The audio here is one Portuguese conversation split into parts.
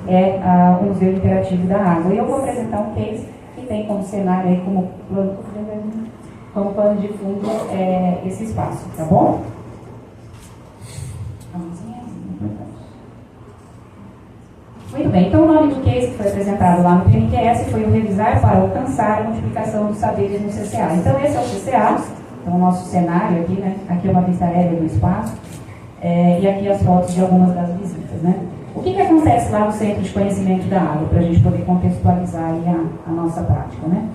é o Museu Interativo da Água. E eu vou apresentar um case que tem como cenário, aí, como pano de fundo, esse espaço, tá bom? Muito bem, então o nome do case que foi apresentado lá no PNQS foi o Revisar para Alcançar a Multiplicação dos Saberes no CCA. Então esse é o CCA, então o nosso cenário aqui, né? Aqui é uma vista aérea do espaço, e aqui as fotos de algumas das visitas, né? O que acontece lá no Centro de Conhecimento da Água, para a gente poder contextualizar aí a nossa prática, né?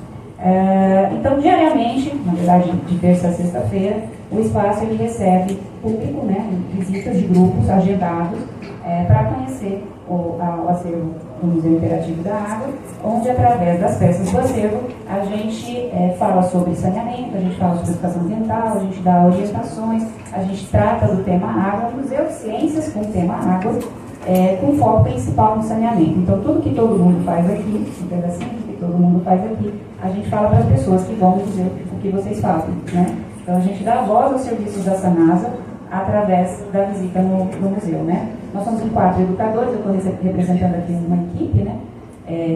Então, diariamente, na verdade, de terça a sexta-feira, o espaço ele recebe público, né, visitas de grupos agendados para conhecer o acervo do Museu Interativo da Água, onde, através das peças do acervo, a gente fala sobre saneamento, a gente fala sobre educação ambiental, a gente dá orientações, a gente trata do tema água, Museu de Ciências com o tema água, com foco principal no saneamento. Então, tudo que todo mundo faz aqui, um pedacinho que todo mundo faz aqui, a gente fala para as pessoas que vão dizer o que vocês fazem, né? Então, a gente dá voz aos serviços da SANASA através da visita no museu, né? Nós somos em 4 educadores, eu estou representando aqui uma equipe, né?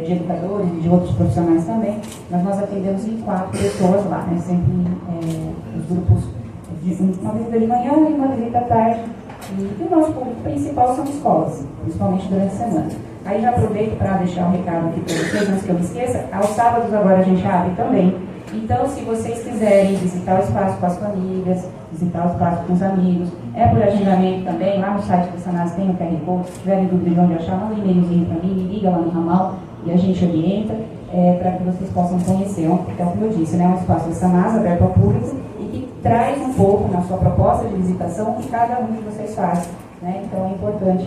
De educadores e de outros profissionais também, mas nós atendemos em 4 pessoas lá, né? Sempre os grupos, uma visita de manhã e uma visita à tarde. E o nosso público principal são escolas, principalmente durante a semana. Aí já aproveito para deixar um recado aqui para vocês, antes que eu me esqueça, aos sábados agora a gente abre também. Então, se vocês quiserem visitar o espaço com as famílias, visitar o espaço com os amigos, por agendamento também, lá no site do SANASA tem o QR Code, se tiverem dúvida de onde achar, manda um e-mailzinho para mim, me liga lá no ramal e a gente orienta para que vocês possam conhecer. Porque é o que eu disse, né? É um espaço do SANASA aberto ao público e que traz um pouco na sua proposta de visitação o que cada um de vocês faz, né? Então é importante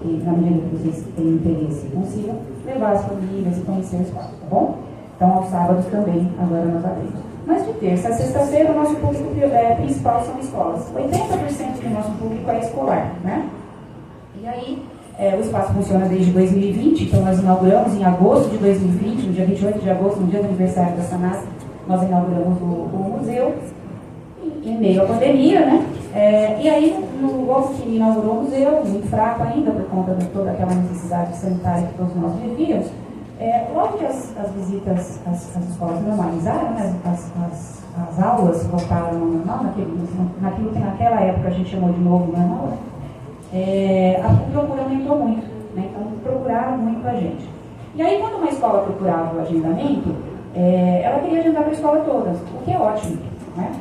que, na medida que vocês tenham interesse, consigam levar as famílias e conhecer o espaço, tá bom? Então, aos sábados também, agora nós abrimos. Mas de terça a sexta-feira, o nosso público principal são escolas. 80% do nosso público é escolar, né? E aí, o espaço funciona desde 2020, então nós inauguramos em agosto de 2020, no dia 28 de agosto, no dia do aniversário da SANASA, nós inauguramos o museu, em meio à pandemia, né? E aí, logo que inaugurou o museu, muito fraco ainda, por conta de toda aquela necessidade sanitária que todos nós vivíamos, logo que as visitas às escolas normalizaram, né, as aulas voltaram ao normal, naquilo que naquela época a gente chamou de novo normal, a procura aumentou muito, né, então procuraram muito a gente. E aí, quando uma escola procurava o agendamento, ela queria agendar para a escola toda, o que é ótimo, né?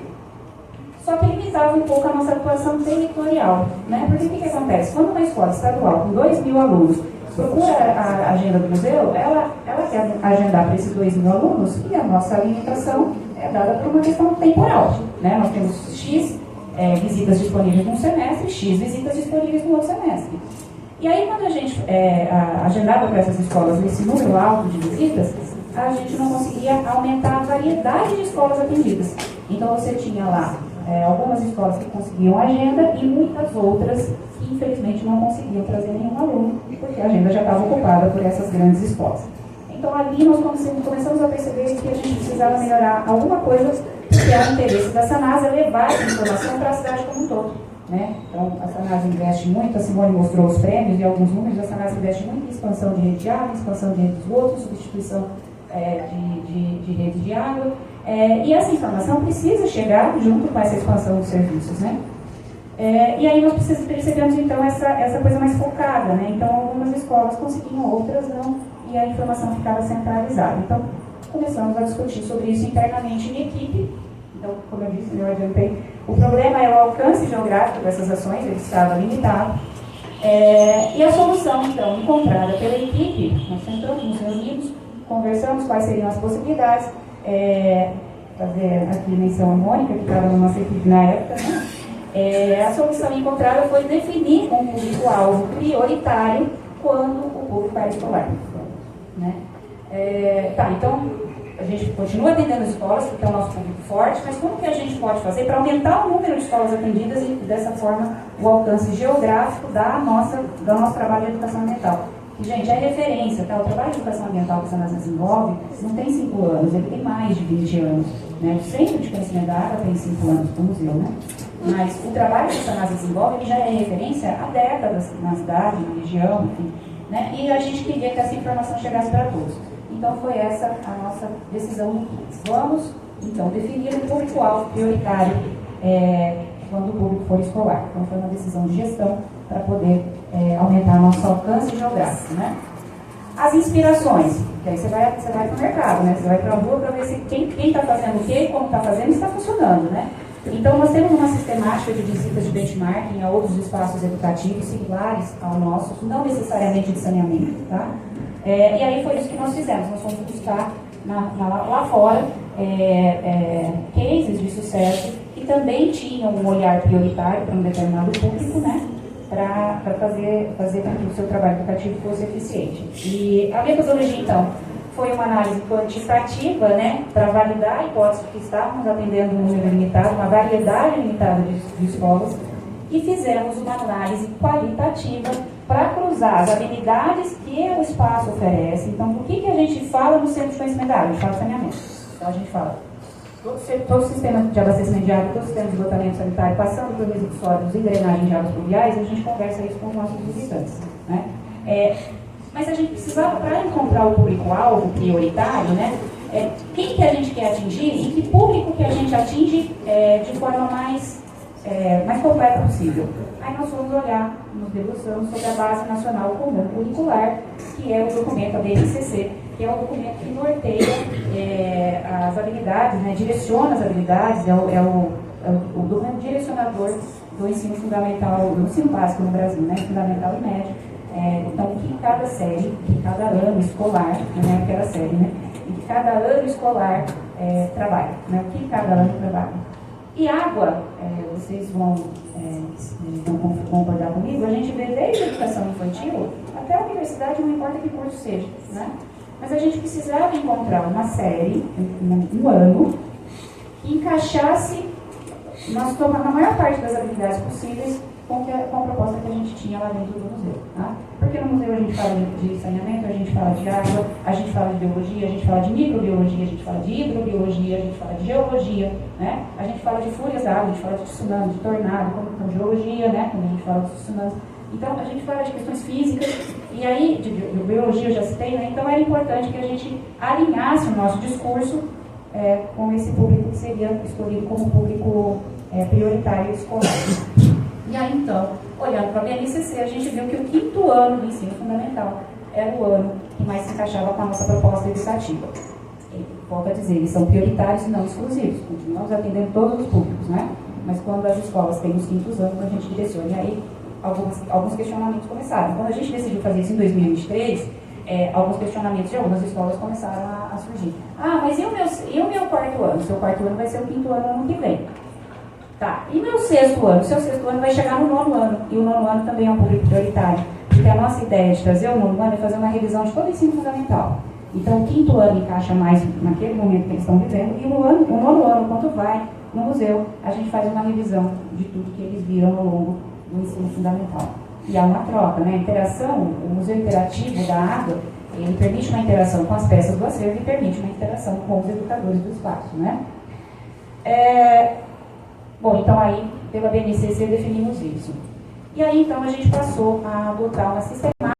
Só que limitava um pouco a nossa atuação territorial, né? Porque o que acontece? Quando uma escola estadual com 2.000 alunos procura a agenda do museu, ela quer agendar para esses 2.000 alunos e a nossa limitação é dada por uma questão temporal, né? Nós temos X visitas disponíveis num semestre, X visitas disponíveis no outro semestre. E aí, quando a gente agendava para essas escolas nesse número alto de visitas, a gente não conseguia aumentar a variedade de escolas atendidas. Então, você tinha lá algumas escolas que conseguiam agenda e muitas outras que, infelizmente, não conseguiam trazer nenhum aluno, porque a agenda já estava ocupada por essas grandes escolas. Então, ali nós começamos a perceber que a gente precisava melhorar alguma coisa, porque era o interesse da SANASA levar essa informação para a cidade como um todo, né? Então, a SANASA investe muito, a Simone mostrou os prêmios e alguns números, a SANASA investe muito em expansão de rede de água, expansão de rede de esgoto, substituição de rede de água, e essa informação precisa chegar junto com essa expansão dos serviços, né? E aí nós percebemos então essa coisa mais focada, né? Então algumas escolas conseguiam, outras não, e a informação ficava centralizada. Então começamos a discutir sobre isso internamente em equipe. Então, como eu disse, eu adiantei, o problema é o alcance geográfico dessas ações, ele estava limitado. E a solução, então, encontrada pela equipe, nós sentamos, nos reunimos, conversamos quais seriam as possibilidades, fazer aqui menção a Mônica, que estava na nossa equipe na época, né? A solução encontrada foi definir um público-alvo prioritário quando o público era escolar, né? Então, a gente continua atendendo escolas, porque é o nosso público forte, mas como que a gente pode fazer para aumentar o número de escolas atendidas e, dessa forma, o alcance geográfico do nosso trabalho de educação ambiental? E, gente, é referência, tá? O trabalho de educação ambiental que o SANASA desenvolve não tem 5 anos, ele tem mais de 20 anos. Né? O Centro de Conhecimento da Água tem 5 anos como museu, né? Mas o trabalho que o SANASA desenvolve ele já é referência há décadas na cidade, na região, enfim. né? E a gente queria que essa informação chegasse para todos. Então foi essa a nossa decisão. Vamos, então, definir um público-alvo prioritário quando o público for escolar. Então foi uma decisão de gestão para poder aumentar nosso alcance geográfico, né? As inspirações, que aí você vai para o mercado, né? Você vai para a rua para ver se quem está fazendo o quê, como está fazendo, está funcionando, né? Então, nós temos uma sistemática de visitas de benchmarking a outros espaços educativos similares ao nosso, não necessariamente de saneamento, tá? E aí foi isso que nós fizemos. Nós fomos buscar lá fora cases de sucesso que também tinham um olhar prioritário para um determinado público, né? Para fazer com que o seu trabalho educativo fosse eficiente. E a metodologia, então, foi uma análise quantitativa, né, para validar a hipótese de que estávamos atendendo um número limitado, uma variedade limitada de escolas, e fizemos uma análise qualitativa para cruzar as habilidades que o espaço oferece. Então, o que a gente fala no centro de conhecimento da água? A gente fala de saneamento. Então, a gente fala todo o sistema de abastecimento de água, todo o sistema de esgotamento sanitário, passando por resíduos sólidos e drenagem de águas pluviais, a gente conversa isso com os nossos visitantes, né? Mas a gente precisava, para encontrar o público-alvo prioritário, né? Quem que a gente quer atingir e que público que a gente atinge de forma mais completa possível. Aí nós vamos olhar, nos debruçamos sobre a Base Nacional Comum Curricular, que é o documento, a BNCC, que é o documento que norteia as habilidades, né, direciona as habilidades, é o documento direcionador do ensino fundamental, do ensino básico no Brasil, né, fundamental e médio. Então, que cada série, que cada ano escolar, não é aquela série, né, e que cada ano escolar trabalha, né, o que cada ano trabalha. E água, vocês vão concordar comigo, a gente vê desde a educação infantil até a universidade, não importa que curso seja, né? Mas a gente precisava encontrar uma série, um ano, que encaixasse na maior parte das habilidades possíveis com a proposta que a gente tinha lá dentro do museu. Tá? Porque no museu a gente fala de saneamento, a gente fala de água, a gente fala de biologia, a gente fala de microbiologia, a gente fala de hidrobiologia, a gente fala de geologia, né? A gente fala de fúrias da água, a gente fala de tsunami, de tornado, como geologia, né? Quando a gente fala de tsunami. Então, a gente fala de questões físicas, e aí, de biologia eu já citei, né? Então era importante que a gente alinhasse o nosso discurso com esse público que seria escolhido como público prioritário escolar. E aí, então, olhando para a BNCC, a gente viu que o 5º ano do ensino fundamental era o ano que mais se encaixava com a nossa proposta educativa. E, volto a dizer, eles são prioritários e não exclusivos, continuamos atendendo todos os públicos, né? Mas quando as escolas têm os 5º anos, a gente direciona. E aí, alguns questionamentos começaram. Quando a gente decidiu fazer isso em 2023, alguns questionamentos de algumas escolas começaram a surgir. Ah, mas e o meu 4º ano? Seu 4º ano vai ser o 5º ano que vem. Tá, e meu 6º ano? Seu 6º ano vai chegar no 9º ano, e o 9º ano também é um público prioritário, porque a nossa ideia de trazer o 9º ano é fazer uma revisão de todo o ensino fundamental. Então, o 5º ano encaixa mais naquele momento que eles estão vivendo, e o 9º ano, quando vai no museu, a gente faz uma revisão de tudo que eles viram ao longo do ensino fundamental. E há uma troca, né? A interação, o Museu Interativo da Água, ele permite uma interação com as peças do acervo e permite uma interação com os educadores do espaço, né? Bom, então aí, pela BNCC, definimos isso. E aí, então, a gente passou a adotar uma sistemática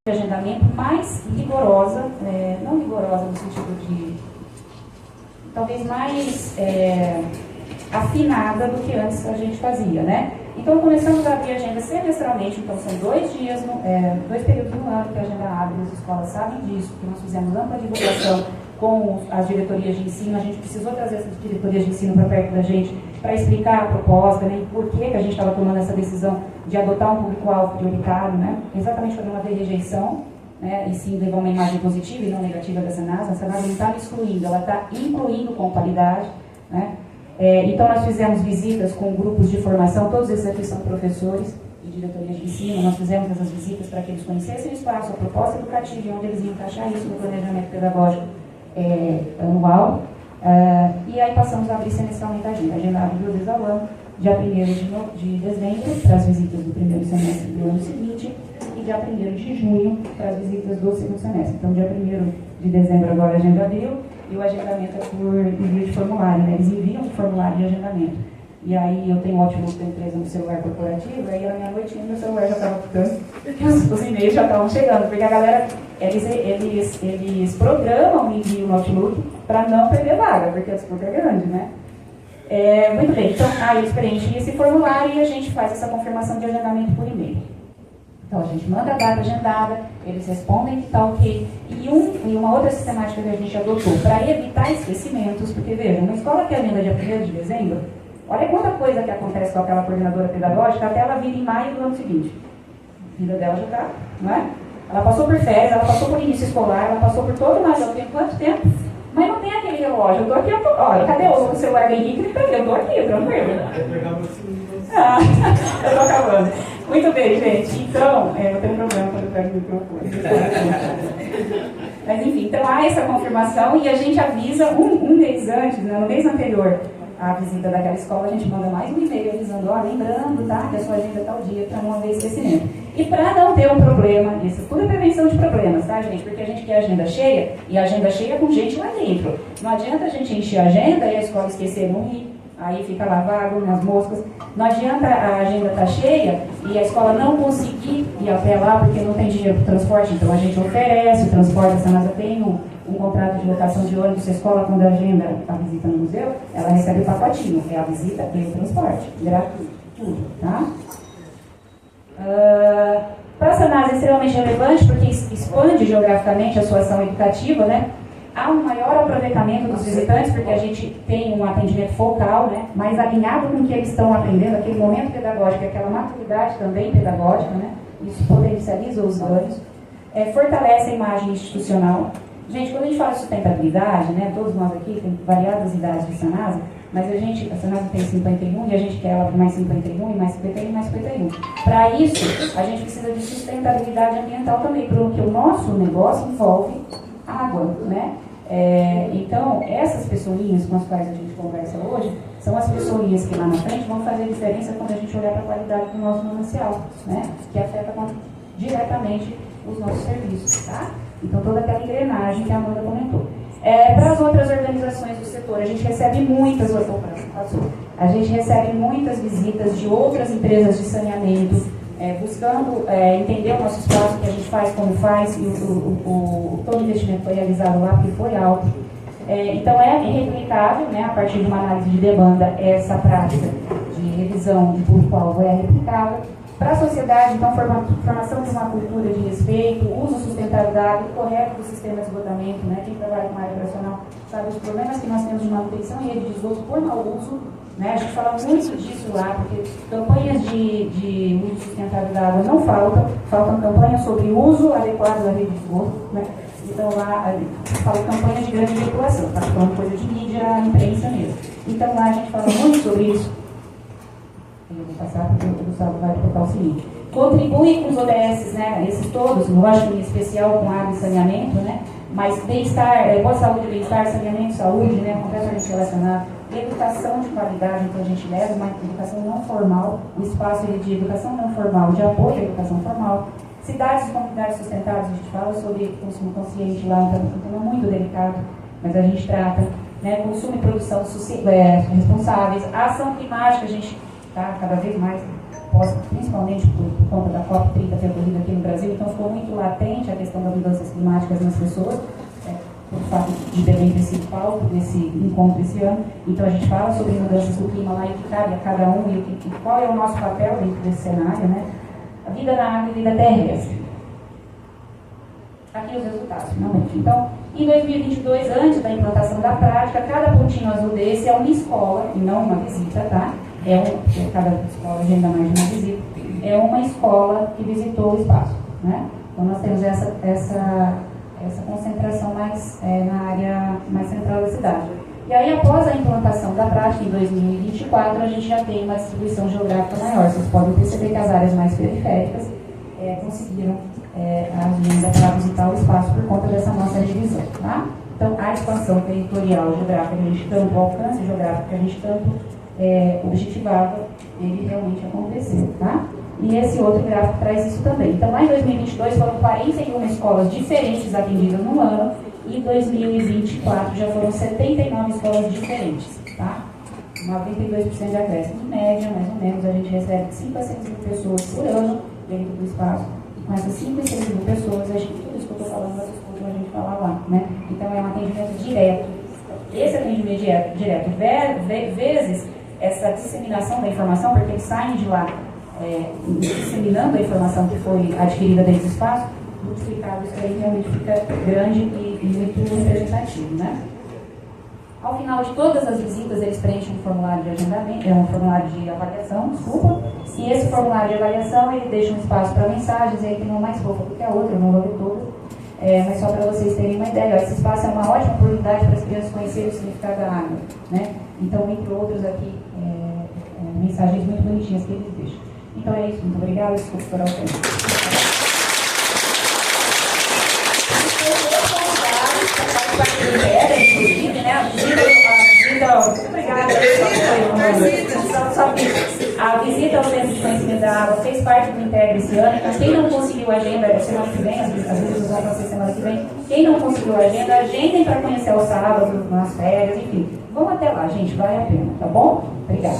de agendamento mais rigorosa, não rigorosa no sentido de, talvez mais afinada do que antes a gente fazia, né? Então, começamos a abrir a agenda semestralmente, então são 2 dias, 2 períodos no ano que a agenda abre, as escolas sabem disso, porque nós fizemos ampla divulgação com as diretorias de ensino, a gente precisou trazer essas diretorias de ensino para perto da gente para explicar a proposta, né, e por que a gente estava tomando essa decisão de adotar um público-alvo prioritário, né, exatamente para não haver rejeição, né, e sim levar uma imagem positiva e não negativa da Senasa. A Senasa não está excluindo, ela está incluindo com qualidade, né. Então nós fizemos visitas com grupos de formação, todos esses aqui são professores e diretorias de ensino, nós fizemos essas visitas para que eles conhecessem o espaço, a proposta educativa e onde eles iam encaixar isso no planejamento pedagógico anual. E aí passamos a abrir semestralmente a agenda abre 2 vezes ao ano, dia 1º de dezembro para as visitas do 1º semestre do ano seguinte e dia 1º de junho para as visitas do 2º semestre. Então, dia 1º de dezembro agora a agenda abriu e o agendamento é por envio de formulário, né? Eles enviam o formulário de agendamento. E aí eu tenho um Outlook da empresa no celular corporativo, aí era meia-noite e meu celular já estava ficando, porque os e-mails já estavam chegando, porque a galera, eles programam o envio no Outlook para não perder vaga, porque a disputa é grande, né? Muito bem, então eles preenchem esse formulário e a gente faz essa confirmação de agendamento por e-mail. Então a gente manda a data agendada, eles respondem que está ok. E uma outra sistemática que a gente adotou para evitar esquecimentos, porque veja, uma escola que agenda dia 1º de dezembro, olha quanta coisa que acontece com aquela coordenadora pedagógica até ela vir em maio do ano seguinte. A vida dela já está, não é? Ela passou por férias, ela passou por início escolar, ela passou por todo o eu tenho quanto tempo? Mas não tem aquele relógio, eu tô aqui, olha, cadê o celular do Henrique? Eu tô aqui, tranquilo. Eu tô acabando. Muito bem, gente. Então, eu tenho problema quando eu pego o microfone. Mas enfim, então há essa confirmação e a gente avisa um mês antes, né, no mês anterior à visita daquela escola, a gente manda mais um e-mail avisando, lembrando, tá, que a sua agenda é tal dia, para não haver esquecimento. E para não ter um problema, isso tudo é prevenção de problemas, tá, gente? Porque a gente quer agenda cheia, e a agenda cheia com gente lá dentro. Não adianta a gente encher a agenda e a escola esquecer, não ir. Aí fica lá vago, nas moscas. Não adianta a agenda estar cheia e a escola não conseguir ir a pé lá porque não tem dinheiro para o transporte. Então a gente oferece o transporte. A Sanasa tem um contrato de locação de ônibus. A escola, quando agenda a visita no museu, ela recebe o pacotinho. É a visita e o transporte. Gratuito. Tudo, tá? Para a Sanasa é extremamente relevante porque expande geograficamente a sua ação educativa, né? Há um maior aproveitamento dos visitantes, porque a gente tem um atendimento focal, né, mais alinhado com o que eles estão aprendendo, aquele momento pedagógico, aquela maturidade também pedagógica, né, isso potencializa os ganhos, fortalece a imagem institucional. Gente, quando a gente fala de sustentabilidade, né, todos nós aqui temos variadas idades de Sanasa, mas a Sanasa tem 51 e a gente quer ela mais 51 e mais 51 e mais 51. Para isso, a gente precisa de sustentabilidade ambiental também, porque o nosso negócio envolve água, né? Então, essas pessoinhas com as quais a gente conversa hoje, são as pessoinhas que lá na frente vão fazer diferença quando a gente olhar para a qualidade do nosso manancial, né? Que afeta diretamente os nossos serviços, tá? Então, toda aquela engrenagem que a Amanda comentou. Para as outras organizações do setor, a gente recebe muitas visitas de outras empresas de saneamento, buscando entender o nosso espaço, o que a gente faz, como faz, e todo o investimento foi realizado lá porque foi alto. Então é replicável, né, a partir de uma análise de demanda, essa prática de revisão de público-alvo é replicável. Para a sociedade, então, formação de uma cultura de respeito, uso sustentável da água, correto do sistema de esgotamento, né, quem trabalha com área operacional sabe os problemas que nós temos de manutenção e rede de esgoto por mau uso. Né? A gente fala muito disso lá, porque campanhas de uso sustentável da água não faltam campanhas sobre uso adequado da rede de esgoto. Né? Então lá, fala campanhas de grande veiculação, tá falando coisa de mídia, imprensa mesmo. Então lá a gente fala muito sobre isso. Eu vou passar porque o Gustavo vai tocar o seguinte. Contribui com os ODS, né? Esses todos, lógico, em especial com água e saneamento, né? Mas bem-estar, boa saúde, bem-estar, saneamento, saúde, né? Completamente relacionado. Educação de qualidade, então a gente leva uma educação não formal, o espaço de educação não formal, de apoio à educação formal. Cidades e comunidades sustentáveis, a gente fala sobre consumo consciente lá, então é um tema muito delicado, mas a gente trata, né? Consumo e produção responsáveis. A ação climática, a gente está cada vez mais posta, principalmente por conta da COP30 que é ocorrida aqui no Brasil, então ficou muito latente a questão das mudanças climáticas nas pessoas, por fato de Belém ter sido palco desse encontro esse ano. Então a gente fala sobre mudanças do clima lá e que cabe a cada um e qual é o nosso papel dentro desse cenário, né? A vida na água e a vida terrestre. Aqui os resultados, finalmente. Então, em 2022, antes da implantação da prática, cada pontinho azul desse é uma escola, e não uma visita, tá? Cada escola agenda mais de uma visita. É uma escola que visitou o espaço, né? Então nós temos essa concentração mais na área mais central da cidade. E aí, após a implantação da prática, em 2024, a gente já tem uma distribuição geográfica maior. Vocês podem perceber que as áreas mais periféricas conseguiram a agenda para visitar o espaço por conta dessa nossa divisão. Tá? Então, a expansão territorial geográfica que a gente tanto, o alcance geográfico que a gente tanto objetivava, ele realmente aconteceu. Tá? E esse outro gráfico traz isso também. Então, lá em 2022 foram 41 escolas diferentes atendidas no ano, e em 2024 já foram 79 escolas diferentes, tá? 92% de acréscimo. Em média, mais ou menos, a gente recebe 5 a 6 mil pessoas por ano dentro do espaço. E com essas 5 a 6 mil pessoas, a gente, tudo isso que eu estou falando, vocês escutam a gente falar lá, né? Então, é um atendimento direto. Esse atendimento direto, vezes essa disseminação da informação, porque eles saem de lá disseminando a informação que foi adquirida dentro do espaço, multiplicado, isso aí realmente fica grande e muito representativo, né? Ao final de todas as visitas, eles preenchem um formulário de agendamento, um formulário de avaliação, desculpa, e esse formulário de avaliação, ele deixa um espaço para mensagens, e aí tem uma mais fofa do que a outra, eu não vou ler todas, mas só para vocês terem uma ideia, esse espaço é uma ótima oportunidade para as crianças conhecerem o significado da água, né? Então, entre outros aqui, mensagens muito bonitinhas que eles deixam. Então é isso, muito obrigada, desculpa por ao tempo. Inclusive, né? Muito obrigada. A visita ao Centro de Conhecimento da Água fez parte do Integra esse ano. Então, quem não conseguiu a agenda, semana que vem, às vezes vão acontecer semana que vem. Quem não conseguiu a agenda, agendem para conhecer o sábado, nas férias, enfim. Vamos até lá, gente, vale a pena, tá bom? Obrigada.